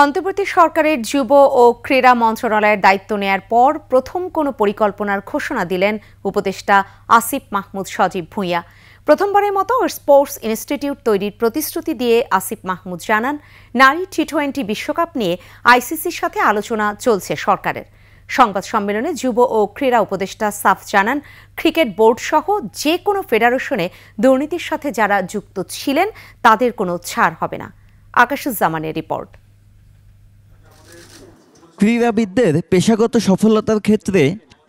অন্তর্বর্তী সরকারের যুব ও ক্রীড়া মন্ত্রণালয়ের দায়িত্ব নেয়ার পর প্রথম কোনো পরিকল্পনার ঘোষণা দিলেন উপদেষ্টা আসিফ মাহমুদ সজীব ভুঁইয়া। প্রথমবারের মতো স্পোর্টস ইনস্টিটিউট তৈরির প্রতিশ্রুতি দিয়ে আসিফ মাহমুদ জানান, নারী টি-20 বিশ্বকাপ নিয়ে আইসিসির সাথে আলোচনা চলছে সরকারের। সংবাদ সম্মেলনে যুব ও ক্রীড়া উপদেষ্টা সাফ জানান, ক্রিকেট বোর্ড সহ যে কোনো ফেডারেশনে দুর্নীতির সাথে যারা যুক্ত ছিলেন তাদের কোনো ছাড় হবে না। আকাশুজ্জামানের রিপোর্ট। ক্রীড়াবিদদের পেশাগত সফলতার ক্ষেত্রে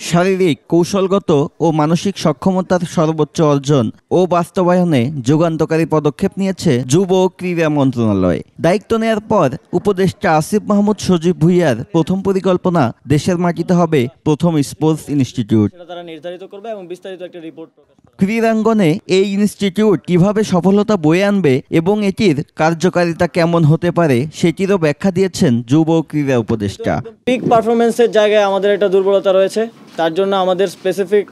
শারীরিক, কৌশলগত ও মানসিক সক্ষমতার সর্বোচ্চ অর্জন ও বাস্তবায়নে যুগান্তকারী পদক্ষেপ নিয়েছে যুব ও ক্রীড়া মন্ত্রণালয়। দায়িত্ব নেয়ার পর উপদেষ্টা আসিফ মাহমুদ সজীব ভুঁইয়ার প্রথম পরিকল্পনা দেশের মাটিতে হবে প্রথম স্পোর্টস ইনস্টিটিউট। ক্রীড়াঙ্গনে এই ইনস্টিটিউট কিভাবে সফলতা বয়ে আনবে এবং এটির কার্যকারিতা কেমন হতে পারে সেটিরও ব্যাখ্যা দিয়েছেন যুব ও ক্রীড়া উপদেষ্টা। পিক পারফরমেন্সের জায়গায় আমাদের একটা দুর্বলতা রয়েছে, তার জন্য আমাদের স্পেসিফিক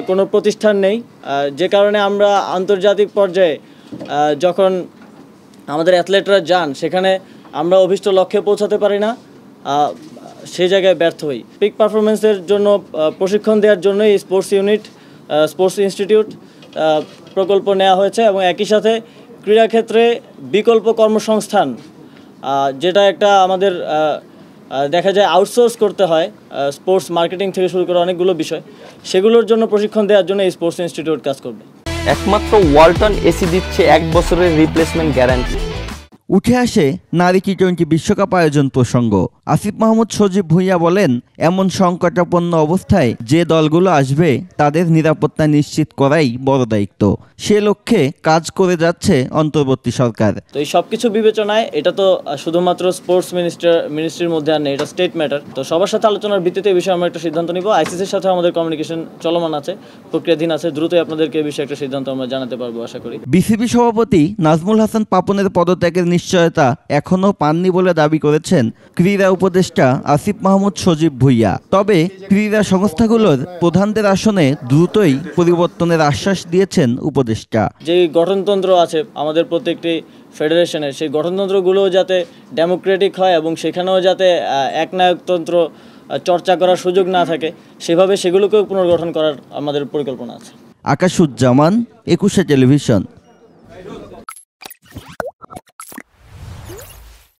কোনো প্রতিষ্ঠান নেই, যে কারণে আমরা আন্তর্জাতিক পর্যায়ে যখন আমাদের অ্যাথলেটরা যান সেখানে আমরা অভীষ্ট লক্ষ্যে পৌঁছাতে পারি না, সেই জায়গায় ব্যর্থ হই। পিক পারফরমেন্সের জন্য প্রশিক্ষণ দেওয়ার জন্যই স্পোর্টস ইনস্টিটিউট প্রকল্প নেওয়া হয়েছে এবং একই সাথে ক্রীড়াক্ষেত্রে বিকল্প কর্মসংস্থান, যেটা একটা আমাদের দেখা যায় আউটসোর্স করতে হয়, স্পোর্টস মার্কেটিং থেকে শুরু করে অনেকগুলো বিষয়, সেগুলোর জন্য প্রশিক্ষণ দেওয়ার জন্য এই স্পোর্টস ইনস্টিটিউট কাজ করবে। একমাত্র ওয়ালটন এসি দিচ্ছে 1 বছরের রিপ্লেসমেন্ট গ্যারান্টি। উঠে আসে নারী টি-20 বিশ্বকাপ আয়োজন প্রসঙ্গ। আসিফ মাহমুদ সজীব ভুঁইয়া বলেন, এমন সংকটাপন্ন অবস্থায় যে দলগুলো আসবে তাদের নিরাপত্তা নিশ্চিত করাই বড় দায়িত্ব। সে লক্ষ্যে কাজ করে যাচ্ছে অন্তর্বর্তী সরকার। তো এই সবকিছু বিবেচনায় এটা তো শুধুমাত্র স্পোর্টস মিনিস্ট্রির মধ্যে আর নেই, এটা স্টেট ম্যাটার। তো সবার সাথে আলোচনার ভিত্তিতে এই বিষয়ে আমরা একটা সিদ্ধান্ত নিব। আইসিসির সাথে আমাদের কমিউনিকেশন চলমান আছে, প্রক্রিয়াধীন আছে, দ্রুতই আপনাদেরকে এই বিষয়ে একটা সিদ্ধান্ত আমরা জানাতে পারবো আশা করি। বিসিবি সভাপতি নাজমুল হাসান পাপনের পদত্যাগের নিশ্চয়তা এখনও পাননি বলে দাবি করেছেন ক্রীড়া উপদেষ্টা আসিফ মাহমুদ সজীব ভুঁইয়া। তবে ক্রীড়া সংস্থাগুলোর প্রধানদের আসনে দ্রুতই পরিবর্তনের আশ্বাস দিয়েছেন উপদেষ্টা। যে গঠনতন্ত্র আছে আমাদের প্রত্যেকটি ফেডারেশনের, সেই গঠনতন্ত্রগুলো যাতে ডেমোক্রেটিক হয় এবং সেখানেও যাতে একনায়কতন্ত্র চর্চা করার সুযোগ না থাকে, সেভাবে সেগুলোকেও পুনর্গঠন করার আমাদের পরিকল্পনা আছে। আকাশুজ্জামান, 21 টেলিভিশন।